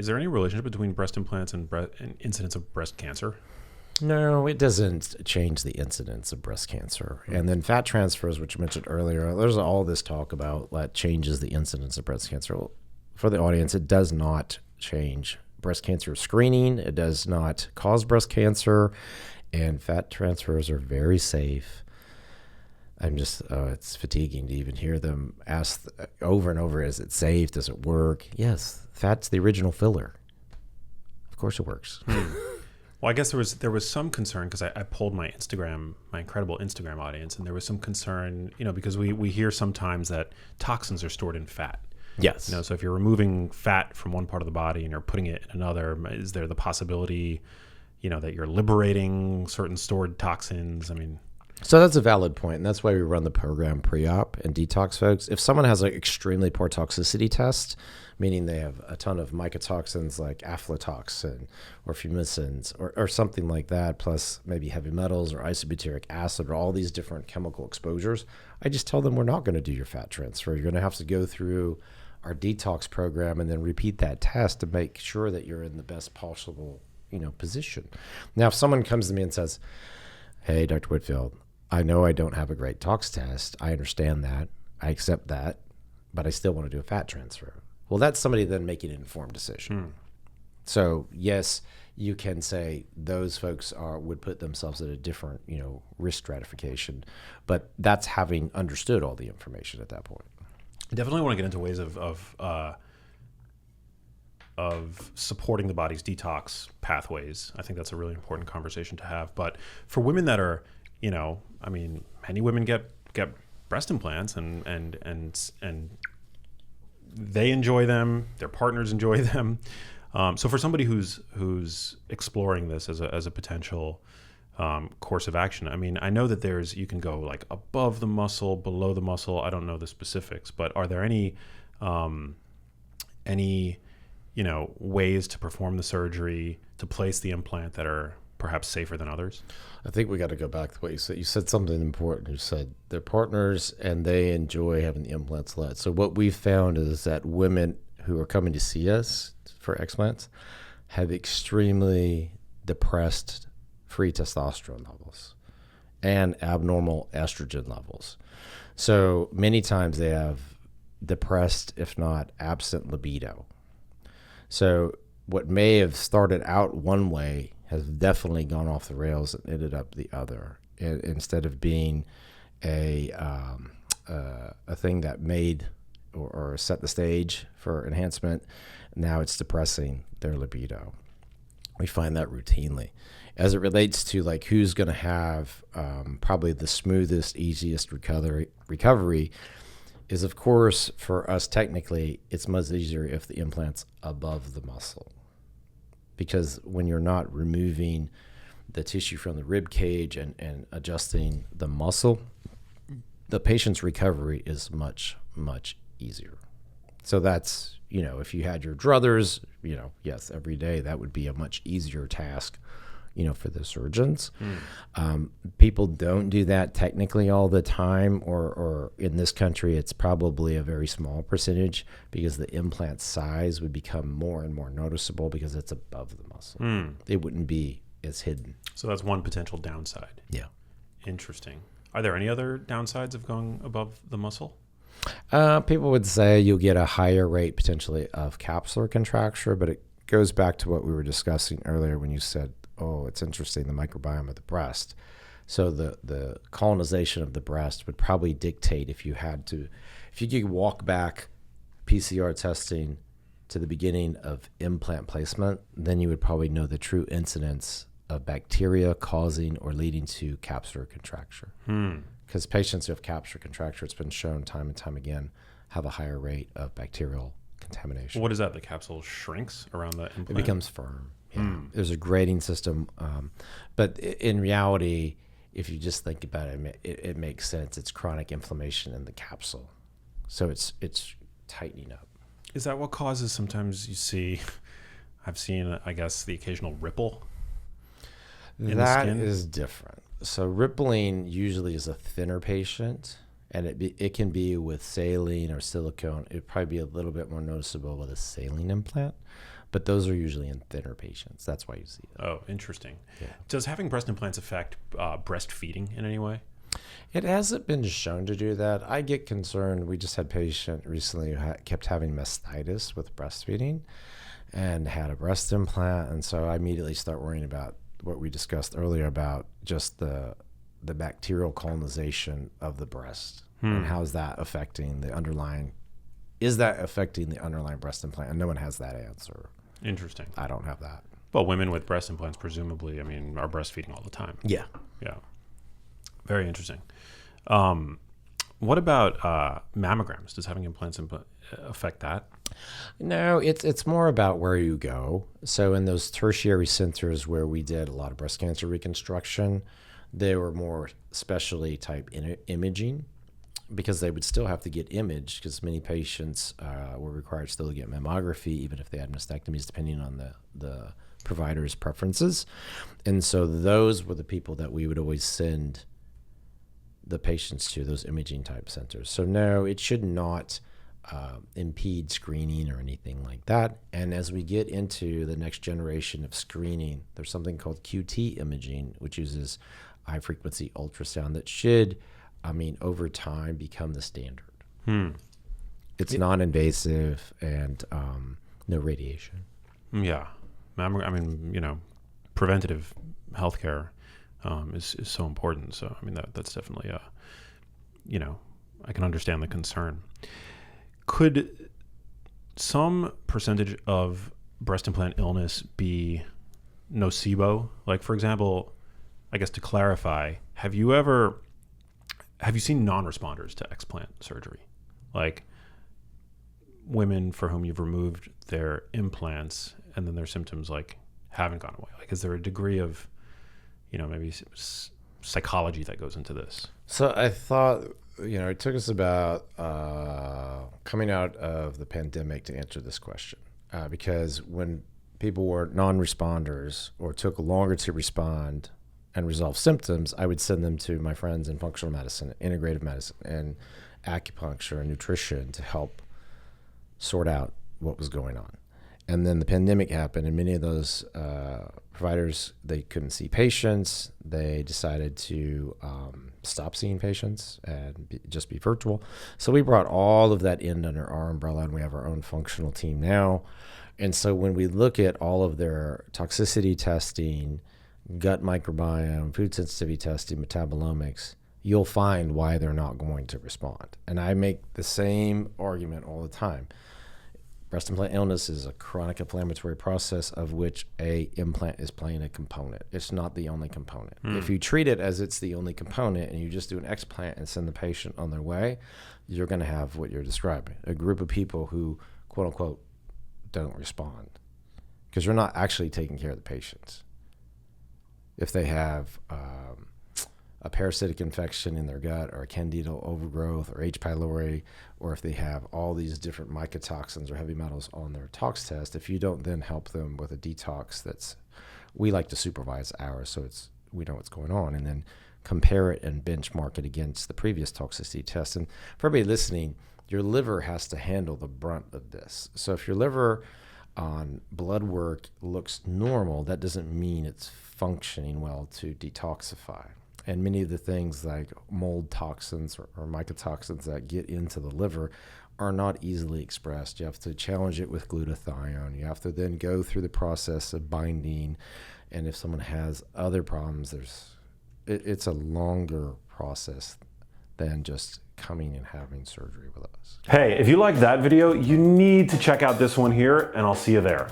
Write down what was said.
there any relationship between breast implants and incidence of breast cancer? No, it doesn't change the incidence of breast cancer. And then fat transfers, which you mentioned earlier, there's all this talk about that changes the incidence of breast cancer. Well, for the audience, it does not change breast cancer screening. It does not cause breast cancer. And fat transfers are very safe. It's fatiguing to even hear them ask over and over, is it safe? Does it work? Yes, fat's the original filler. Of course it works. Well, I guess there was some concern because I polled my incredible Instagram audience, and there was some concern, because we hear sometimes that toxins are stored in fat. Yes. So if you're removing fat from one part of the body and you're putting it in another, is there the possibility, that you're liberating certain stored toxins? So that's a valid point, and that's why we run the program pre-op and detox folks. If someone has an extremely poor toxicity test, meaning they have a ton of mycotoxins like aflatoxin or fumicins or something like that, plus maybe heavy metals or isobutyric acid or all these different chemical exposures, I just tell them we're not going to do your fat transfer. You're going to have to go through our detox program and then repeat that test to make sure that you're in the best possible, position. Now, if someone comes to me and says, hey, Dr. Whitfield, I know I don't have a great tox test. I understand that. I accept that, but I still want to do a fat transfer. Well, that's somebody then making an informed decision. So yes, you can say those folks would put themselves at a different, risk stratification, but that's having understood all the information at that point. I definitely want to get into ways of supporting the body's detox pathways. I think that's a really important conversation to have. But for women that are, many women get breast implants and they enjoy them, their partners enjoy them. So for somebody who's exploring this as a potential course of action, I know that you can go like above the muscle, below the muscle. I don't know the specifics, but are there any ways to perform the surgery, to place the implant that are perhaps safer than others? I think we got to go back to what you said. You said something important. You said they're partners and they enjoy having the implants let. So what we've found is that women who are coming to see us for explants have extremely depressed free testosterone levels and abnormal estrogen levels. So many times they have depressed, if not absent libido. So what may have started out one way has definitely gone off the rails and ended up the other. Instead of being a thing that made or set the stage for enhancement, now it's depressing their libido. We find that routinely. As it relates to like who's going to have probably the smoothest, easiest recovery is, of course, for us technically, it's much easier if the implant's above the muscle. Because when you're not removing the tissue from the rib cage and adjusting the muscle, the patient's recovery is much, much easier. So that's, if you had your druthers, yes, every day, that would be a much easier task, for the surgeons. People don't do that technically all the time, or in this country, it's probably a very small percentage because the implant size would become more and more noticeable because it's above the muscle. It wouldn't be as hidden. So that's one potential downside. Yeah. Interesting. Are there any other downsides of going above the muscle? People would say you'll get a higher rate potentially of capsular contracture, but it goes back to what we were discussing earlier when you said, oh, it's interesting, the microbiome of the breast. So the colonization of the breast would probably dictate if you could walk back PCR testing to the beginning of implant placement, then you would probably know the true incidence of bacteria causing or leading to capsular contracture. Because patients who have capsular contracture, it's been shown time and time again, have a higher rate of bacterial contamination. What is that? The capsule shrinks around the implant? It becomes firm. Yeah. There's a grading system. But in reality, if you just think about it, it makes sense. It's chronic inflammation in the capsule. So it's tightening up. Is that what causes sometimes you see, I've seen, I guess, the occasional ripple in the skin? That is different. So rippling usually is a thinner patient, and it can be with saline or silicone. It'd probably be a little bit more noticeable with a saline implant. but those are usually in thinner patients. That's why you see that. Oh, interesting. Yeah. Does having breast implants affect breastfeeding in any way? It hasn't been shown to do that. I get concerned. We just had a patient recently who kept having mastitis with breastfeeding and had a breast implant. And so I immediately start worrying about what we discussed earlier about just the bacterial colonization of the breast and how is that affecting the underlying, is that affecting the underlying breast implant? And no one has that answer. Interesting. I don't have that. Well, women with breast implants, presumably, I mean, are breastfeeding all the time. Yeah. Yeah. Very interesting. What about mammograms? Does having implants affect that? No, it's more about where you go. So in those tertiary centers where we did a lot of breast cancer reconstruction, they were more specialty type imaging because they would still have to get imaged because many patients were required still to get mammography, even if they had mastectomies, depending on the provider's preferences. And so those were the people that we would always send the patients to, those imaging type centers. So no, it should not impede screening or anything like that. And as we get into the next generation of screening, there's something called QT imaging, which uses high frequency ultrasound that should, over time become the standard. It's non-invasive and no radiation. Yeah. Preventative healthcare is so important. So, that's definitely I can understand the concern. Could some percentage of breast implant illness be nocebo? Like, for example, I guess to clarify, have you seen non-responders to explant surgery? Like women for whom you've removed their implants and then their symptoms haven't gone away. Like, is there a degree of, maybe psychology that goes into this? So I thought, it took us about coming out of the pandemic to answer this question because when people were non-responders or took longer to respond and resolve symptoms, I would send them to my friends in functional medicine, integrative medicine, and acupuncture and nutrition to help sort out what was going on. And then the pandemic happened, and many of those providers, they couldn't see patients. They decided to stop seeing patients and just be virtual. So we brought all of that in under our umbrella, and we have our own functional team now. And so when we look at all of their toxicity testing, gut microbiome, food sensitivity testing, metabolomics, you'll find why they're not going to respond. And I make the same argument all the time. Breast implant illness is a chronic inflammatory process of which a implant is playing a component. It's not the only component. If you treat it as it's the only component and you just do an explant and send the patient on their way, you're going to have what you're describing, a group of people who, quote unquote, don't respond because you're not actually taking care of the patients. If they have a parasitic infection in their gut or a candidal overgrowth or H. pylori, or if they have all these different mycotoxins or heavy metals on their tox test, if you don't then help them with a detox we like to supervise ours so we know what's going on and then compare it and benchmark it against the previous toxicity test. And for everybody listening, your liver has to handle the brunt of this. So if your liver on blood work looks normal, that doesn't mean it's functioning well to detoxify. And many of the things like mold toxins or mycotoxins that get into the liver are not easily expressed. You have to challenge it with glutathione. You have to then go through the process of binding. And if someone has other problems, it's a longer process than just coming and having surgery with us. Hey, if you liked that video, you need to check out this one here, and I'll see you there.